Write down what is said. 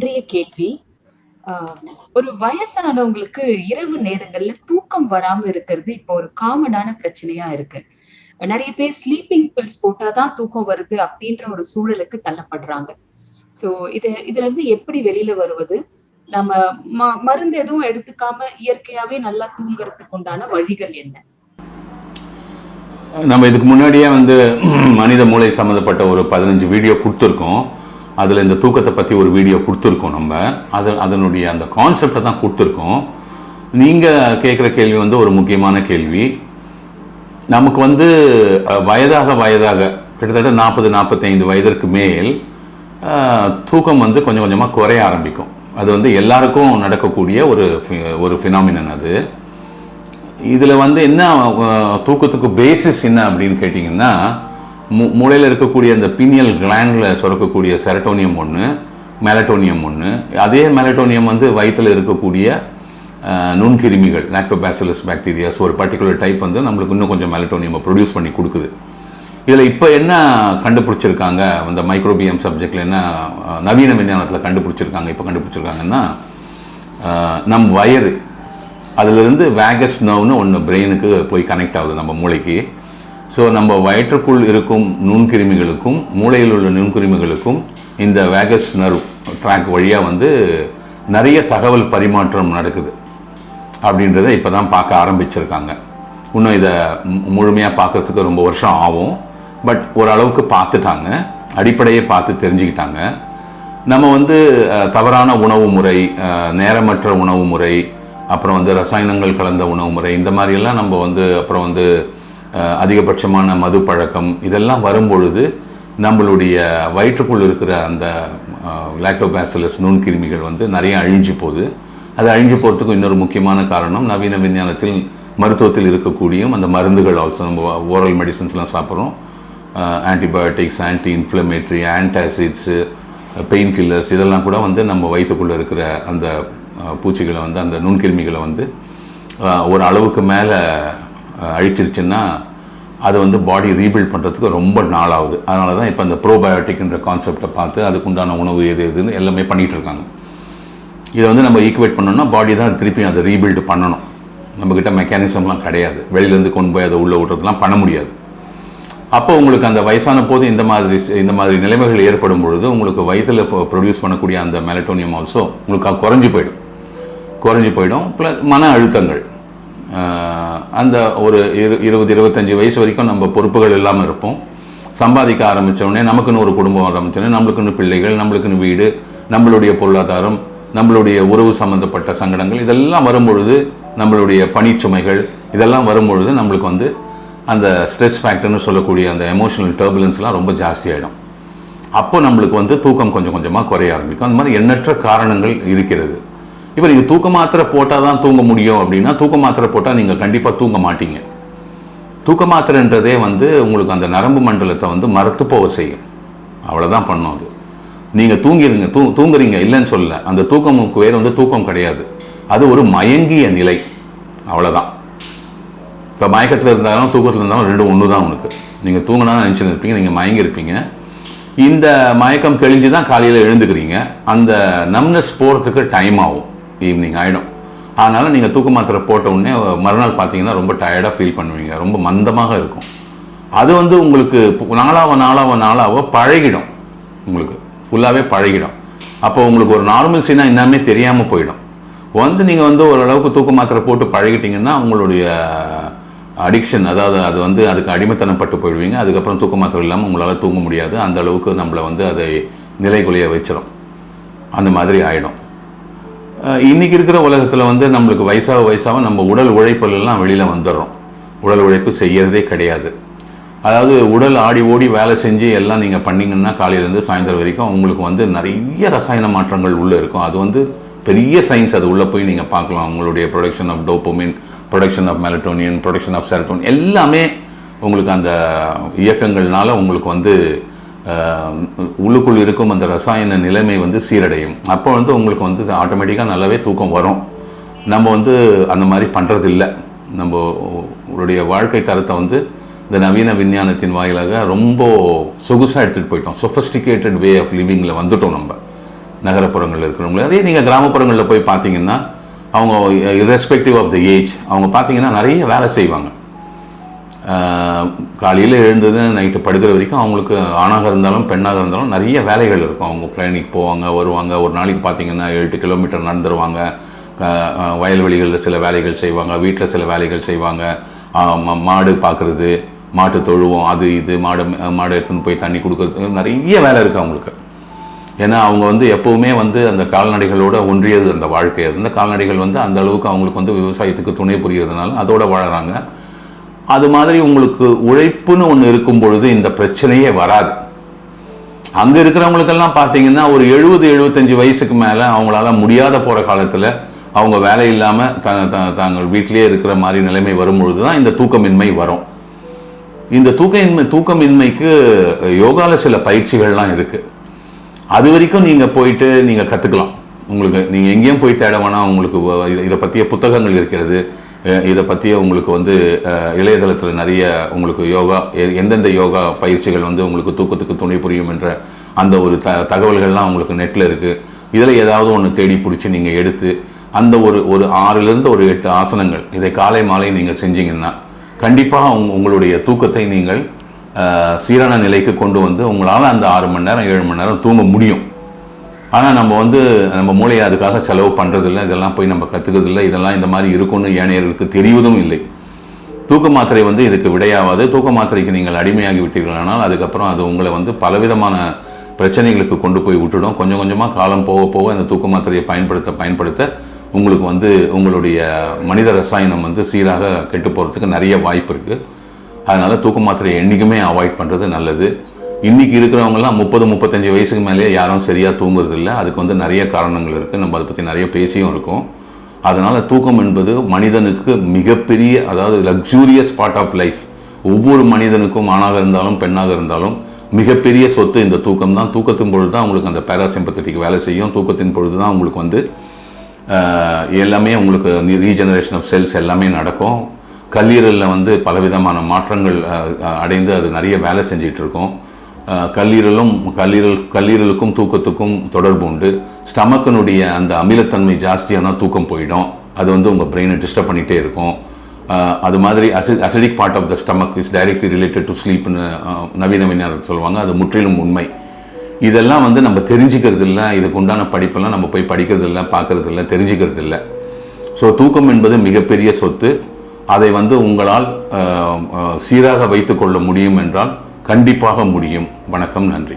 இன்றைய கேள்வி, ஒரு வயசானவங்களுக்கு இரவு நேரங்கள்ல தூக்கம் வராம இருக்கிறது இப்போ ஒரு காமனான பிரச்சனையா இருக்கு. நெறைய பேர் ஸ்லீப்பிங் பில்ஸ் போட்டா தான் தூக்கம் வருது அப்படின்ற ஒரு சூழலுக்கு தள்ளப்படுறாங்க. சோ இதுல இருந்து எப்படி வெளியில வருவது? நம்ம மருந்து எதுவும் எடுத்துக்காம இயற்கையாவே நல்லா தூங்குறதுக்கு உண்டான வழிகள் என்ன? நம்ம இதுக்கு முன்னாடியே மனித மூளை சம்மந்தப்பட்ட ஒரு 15 வீடியோ கொடுத்துருக்கோம். அதில் இந்த தூக்கத்தை பற்றி ஒரு வீடியோ கொடுத்துருக்கோம். நம்ம அதனுடைய அந்த கான்செப்டை தான் கொடுத்துருக்கோம். நீங்கள் கேட்குற கேள்வி ஒரு முக்கியமான கேள்வி. நமக்கு வயதாக கிட்டத்தட்ட 40-45 வயதிற்கு மேல் தூக்கம் கொஞ்சம் கொஞ்சமாக குறைய ஆரம்பிக்கும். அது எல்லாருக்கும் நடக்கக்கூடிய ஒரு ஃபினாமினன். அது இதில் என்ன தூக்கத்துக்கு பேசிஸ் என்ன அப்படின்னு கேட்டிங்கன்னா, மூளையில் இருக்கக்கூடிய அந்த பீனியல் கிளாண்டில் சுரக்கக்கூடிய செரட்டோனியம் ஒன்று, மெலட்டோனியம் ஒன்று. அதே மெலட்டோனியம் வயிற்றில் இருக்கக்கூடிய நுண்கிருமிகள், லாக்டோபாசிலஸ் பாக்டீரியாஸ், ஒரு பர்டிகுலர் டைப் நம்மளுக்கு இன்னும் கொஞ்சம் மெலட்டோனியம் ப்ரொடியூஸ் பண்ணி கொடுக்குது. இதில் இப்போ என்ன கண்டுபிடிச்சிருக்காங்க, அந்த மைக்ரோபியம் சப்ஜெக்டில் என்ன நவீன விஞ்ஞானத்தில் கண்டுபிடிச்சிருக்காங்கன்னா, நம் வயறு அதிலிருந்து வேகஸ் நர்வ்னு ஒன்று பிரெயினுக்கு போய் கனெக்ட் ஆகுது, நம்ம மூளைக்கு. ஸோ நம்ம வயிற்றுக்குள் இருக்கும் நுண்கிருமிகளுக்கும் மூளையில் உள்ள நுண்கிருமிகளுக்கும் இந்த வேகஸ் நர்வ் ட்ராக் வழியாக நிறைய தகவல் பரிமாற்றம் நடக்குது அப்படின்றத இப்போ தான் பார்க்க ஆரம்பிச்சிருக்காங்க. இன்னும் இதை முழுமையாக பார்க்குறதுக்கு ரொம்ப வருஷம் ஆகும். பட் ஓரளவுக்கு பார்த்துட்டாங்க, அடிப்படையை பார்த்து தெரிஞ்சுக்கிட்டாங்க. நம்ம தவறான உணவு முறை, நேரமற்ற உணவு முறை, அப்புறம் ரசாயனங்கள் கலந்த உணவு முறை, இந்த மாதிரியெல்லாம் நம்ம அப்புறம் அதிகபட்சமான மது பழக்கம், இதெல்லாம் வரும்பொழுது நம்மளுடைய வயிற்றுக்குள் இருக்கிற அந்த லாக்டோபாசிலஸ் நுண்கிருமிகள் நிறைய அழிஞ்சு போகுது. அது அழிஞ்சு போகிறதுக்கு இன்னொரு முக்கியமான காரணம் நவீன விஞ்ஞானத்தில் மருத்துவத்தில் இருக்கக்கூடிய அந்த மருந்துகள். ஆல்சோ நம்ம ஓரல் மெடிசன்ஸ்லாம் சாப்பிட்றோம். Antibiotics, anti inflammatory, antacids, pain killers, இதெல்லாம் கூட நம்ம வயிற்றுக்குள்ளே இருக்கிற அந்த பூச்சிகளை அந்த நுண்கிருமிகளை ஒரு அளவுக்கு மேலே அழிச்சிருச்சுன்னா அது பாடி ரீபில்ட் பண்ணுறதுக்கு ரொம்ப நாளாகுது. அதனால தான் இப்போ அந்த ப்ரோபயோட்டிக்ன்ற கான்செப்டை பார்த்து அதுக்குண்டான உணவு எதுன்னு எல்லாமே பண்ணிகிட்ருக்காங்க. இதை நம்ம ஈக்குவேட் பண்ணோம்னா பாடி தான் திருப்பி அதை ரீபில்டு பண்ணணும். நம்மக்கிட்ட மெக்கானிசம்லாம் கிடையாது, வெளியிலேருந்து கொண்டு போய் அதை உள்ளே விட்றதுலாம் பண்ண முடியாது. அப்போ உங்களுக்கு அந்த வயசான போது இந்த மாதிரி நிலைமைகள் ஏற்படும் பொழுது உங்களுக்கு வயிற்றில் ப்ரொடியூஸ் பண்ணக்கூடிய அந்த மெலட்டோனியம் ஆல்சோ உங்களுக்கு குறைஞ்சி போயிடும். ப்ளஸ் மன அழுத்தங்கள், அந்த ஒரு 20-25 வயசு வரைக்கும் நம்ம பொறுப்புகள் இல்லாமல் இருப்போம். சம்பாதிக்க ஆரம்பித்தோடனே நமக்குன்னு ஒரு குடும்பம் ஆரம்பித்தோடனே நம்மளுக்குன்னு பிள்ளைகள், நம்மளுக்குன்னு வீடு, நம்மளுடைய பொருளாதாரம், நம்மளுடைய உறவு சம்மந்தப்பட்ட சங்கடங்கள், இதெல்லாம் வரும்பொழுது, நம்மளுடைய பணிச்சுமைகள், இதெல்லாம் வரும்பொழுது நம்மளுக்கு அந்த ஸ்ட்ரெஸ் ஃபேக்டர்னு சொல்லக்கூடிய அந்த எமோஷனல் டர்புலன்ஸ்லாம் ரொம்ப ஜாஸ்தியாகிடும். அப்போ நம்மளுக்கு தூக்கம் கொஞ்சம் கொஞ்சமாக குறைய ஆரம்பிக்கும். அந்த மாதிரி எண்ணற்ற காரணங்கள் இருக்கிறது. இப்போ நீங்கள் தூக்க மாத்திரை போட்டால் தான் தூங்க முடியும் அப்படின்னா, தூக்க மாத்திரை போட்டால் நீங்கள் கண்டிப்பாக தூங்க மாட்டீங்க. தூக்க மாத்திரைன்றதே உங்களுக்கு அந்த நரம்பு மண்டலத்தை மரத்து போக செய்யும். அவ்வளோதான் பண்ணும் அது. நீங்கள் தூங்குறீங்க இல்லைன்னு சொல்லல. அந்த தூக்கமுக்கு வேறு தூக்கம் கிடையாது, அது ஒரு மயங்கிய நிலை, அவ்வளோதான். இப்போ மயக்கத்தில் இருந்தாலும் தூக்கத்தில் இருந்தாலும் ரெண்டும் ஒன்று தான். உனக்கு நீங்கள் தூங்கினா நினச்சின்னு இருப்பீங்க, நீங்கள் மயங்கியிருப்பீங்க. இந்த மயக்கம் தெளிஞ்சு தான் காலையில் எழுந்துக்கிறீங்க. அந்த நம்னஸ் போகிறதுக்கு டைம் ஆகும், ஈவினிங் ஆகிடும். அதனால் நீங்கள் தூக்க மாத்திரை போட்ட உடனே மறுநாள் பார்த்தீங்கன்னா ரொம்ப டயர்டாக ஃபீல் பண்ணுவீங்க, ரொம்ப மந்தமாக இருக்கும். அது உங்களுக்கு நாளாக பழகிடும், உங்களுக்கு ஃபுல்லாகவே பழகிடும். அப்போ உங்களுக்கு ஒரு நார்மல்ஸினா என்னமே தெரியாமல் போயிடும். நீங்கள் ஓரளவுக்கு தூக்க மாத்திரை போட்டு பழகிட்டிங்கன்னா உங்களுடைய அடிக்ஷன், அதாவது அதுக்கு அடிமைத்தனப்பட்டு போயிடுவீங்க. அதுக்கப்புறம் தூக்க மாத்திரை இல்லாமல் உங்களால் தூங்க முடியாது. அந்த அளவுக்கு நம்மளை அதை நிலைகுலைய வச்சிடும். அந்த மாதிரி ஆகிடும். இன்றைக்கி இருக்கிற உலகத்தில் நம்மளுக்கு வயசாக நம்ம உடல் உழைப்புலாம் வெளியில் வந்துடுறோம். உடல் உழைப்பு செய்யறதே கிடையாது. அதாவது உடல் ஆடி ஓடி வேலை செஞ்சு எல்லாம் நீங்கள் பண்ணிங்கன்னா காலையிலேருந்து சாயந்தரம் வரைக்கும் உங்களுக்கு நிறைய ரசாயன மாற்றங்கள் உள்ளே இருக்கும். அது பெரிய சயின்ஸ். அது உள்ளே போய் நீங்கள் பார்க்கலாம். உங்களுடைய production of dopamine, production of melatonin, production of serotonin, எல்லாமே உங்களுக்கு அந்த இயக்கங்கள்னால உங்களுக்கு உள்ளுக்குள் இருக்கும் அந்த ரசாயன நிலைமை சீரடையும். அப்போ உங்களுக்கு ஆட்டோமேட்டிக்காக நல்லாவே தூக்கம் வரும். நம்ம அந்த மாதிரி பண்ணுறதில்லை. நம்மளுடைய வாழ்க்கை தரத்தை இந்த நவீன விஞ்ஞானத்தின் வாயிலாக ரொம்ப சொகுசாக எடுத்துகிட்டு போயிட்டோம். சொஃபஸ்டிகேட்டட் வே ஆஃப் லிவிங்கில் வந்துட்டோம் நம்ம. நகரப்புறங்களில் இருக்கிறவங்களுக்கு. அதே நீங்கள் கிராமப்புறங்களில் போய் பார்த்தீங்கன்னா அவங்க irrespective ஆஃப் த ஏஜ் அவங்க பார்த்தீங்கன்னா நிறைய வேலை செய்வாங்க. காலையில் எழுந்தது நைட்டு படுக்கிற வரைக்கும் அவங்களுக்கு ஆணாக இருந்தாலும் பெண்ணாக இருந்தாலும் நிறைய வேலைகள் இருக்கும். அவங்க கிளினிக் போவாங்க வருவாங்க. ஒரு நாளைக்கு பார்த்தீங்கன்னா 8 கிலோமீட்டர் நடந்துருவாங்க. வயல்வெளிகளில் சில வேலைகள் செய்வாங்க, வீட்டில் சில வேலைகள் செய்வாங்க. மாடு பார்க்குறது, மாட்டு தொழுவோம், அது இது மாடு எடுத்துன்னு போய் தண்ணி கொடுக்குறது, நிறைய வேலை இருக்குது அவங்களுக்கு. ஏன்னா அவங்க வந்து எப்போவுமே வந்து அந்த கால்நடைகளோட ஒன்றியது அந்த வாழ்க்கை. அந்த கால்நடைகள் வந்து அந்த அளவுக்கு அவங்களுக்கு வந்து விவசாயத்துக்கு துணை புரியறதுனால அதோட வாழறாங்க. அது மாதிரி உங்களுக்கு உழைப்புன்னு ஒன்று இருக்கும் பொழுது இந்த பிரச்சனையே வராது. அங்கே இருக்கிறவங்களுக்கெல்லாம் பார்த்தீங்கன்னா ஒரு 70-75 வயசுக்கு மேலே அவங்களால முடியாத போகிற காலத்தில் அவங்க வேலை இல்லாமல் தாங்கள் வீட்டிலேயே இருக்கிற மாதிரி நிலைமை வரும்பொழுது தான் இந்த தூக்கமின்மை வரும். இந்த தூக்கமின்மைக்கு யோகாவில் சில பயிற்சிகள்லாம் இருக்குது. அது வரைக்கும் நீங்கள் போயிட்டு நீங்கள் கற்றுக்கலாம். உங்களுக்கு நீங்கள் எங்கேயும் போய் தேட வேணாம். உங்களுக்கு இதை பற்றிய புத்தகங்கள் இருக்கிறது. இதை பற்றிய உங்களுக்கு வந்து இளையதளத்தில் நிறைய உங்களுக்கு யோகா எந்தெந்த யோகா பயிற்சிகள் வந்து உங்களுக்கு தூக்கத்துக்கு துணை புரியும் என்ற அந்த ஒரு தகவல்கள்லாம் உங்களுக்கு நெட்டில் இருக்குது. இதில் ஏதாவது ஒன்று தேடி பிடிச்சி நீங்கள் எடுத்து அந்த ஒரு 6லேருந்து 8 ஆசனங்கள் இதை காலை மாலை நீங்கள் செஞ்சீங்கன்னா கண்டிப்பாக உங்களுடைய தூக்கத்தை நீங்கள் சீரான நிலைக்கு கொண்டு வந்து உங்களால் அந்த 6 மணி நேரம் 7 மணி நேரம் தூங்க முடியும். ஆனால் நம்ம மூளையை அதுக்காக செலவு பண்ணுறதில்லை. இதெல்லாம் போய் நம்ம கற்றுக்கிறதில்லை. இதெல்லாம் இந்த மாதிரி இருக்கும்னு ஏனையர்களுக்கு தெரிவதும் இல்லை. தூக்க மாத்திரை வந்து இதுக்கு விடையாவது. தூக்க மாத்திரைக்கு நீங்கள் அடிமையாகி விட்டீர்களானால் அதுக்கப்புறம் அது உங்களை வந்து பலவிதமான பிரச்சனைகளுக்கு கொண்டு போய் விட்டுடும். கொஞ்சம் கொஞ்சமாக காலம் போக போக இந்த தூக்க மாத்திரையை பயன்படுத்த உங்களுக்கு வந்து உங்களுடைய மனித ரசாயனம் வந்து சீராக கெட்டு போகிறதுக்கு நிறைய வாய்ப்பு இருக்குது. அதனால் தூக்க மாத்திரையை என்றைக்குமே அவாய்ட் பண்ணுறது நல்லது. இன்றைக்கி இருக்கிறவங்கலாம் 30-35 வயசுக்கு மேலேயே யாரும் சரியாக தூங்குறதில்லை. அதுக்கு வந்து நிறைய காரணங்கள் இருக்குது. நம்ம அதை பற்றி நிறைய பேசியும் இருக்கோம். அதனால் தூக்கம் என்பது மனிதனுக்கு மிகப்பெரிய, அதாவது லக்ஸூரியஸ் பார்ட் ஆஃப் லைஃப். ஒவ்வொரு மனிதனுக்கும் ஆணாக இருந்தாலும் பெண்ணாக இருந்தாலும் மிகப்பெரிய சொத்து இந்த தூக்கம் தான். தூக்கத்தின் பொழுது தான் உங்களுக்கு அந்த பேராசிம்பத்தட்டிக் வேலை செய்யும். தூக்கத்தின் பொழுது தான் உங்களுக்கு வந்து எல்லாமே உங்களுக்கு ரீஜெனரேஷன் ஆஃப் செல்ஸ் எல்லாமே நடக்கும். கல்லீரலில் வந்து பலவிதமான மாற்றங்கள் அடைந்து அது நிறைய வேலை செஞ்சிட்டு இருக்கோம். கல்லீரலுக்கும் தூக்கத்துக்கும் தொடர்பு உண்டு. ஸ்டமக்கினுடைய அந்த அமிலத்தன்மை ஜாஸ்தியான தூக்கம் போயிடும். அது வந்து உங்கள் பிரெயினை டிஸ்டர்ப் பண்ணிகிட்டே இருக்கும். அது மாதிரி acidic part of the stomach is directly related to ஸ்லீப்னு நவீன விஞ்ஞானம் சொல்லுவாங்க. அது முற்றிலும் உண்மை. இதெல்லாம் வந்து நம்ம தெரிஞ்சுக்கிறது இல்லை. இதுக்கு உண்டான படிப்பெல்லாம் நம்ம போய் படிக்கிறது இல்லை, பார்க்கறது இல்லை, தெரிஞ்சுக்கிறது இல்லை. ஸோ தூக்கம் என்பது மிகப்பெரிய சொத்து. அதை வந்து உங்களால் சீராக வைத்துக்கொள்ள முடியும் என்றால் கண்டிப்பாக முடியும். வணக்கம், நன்றி.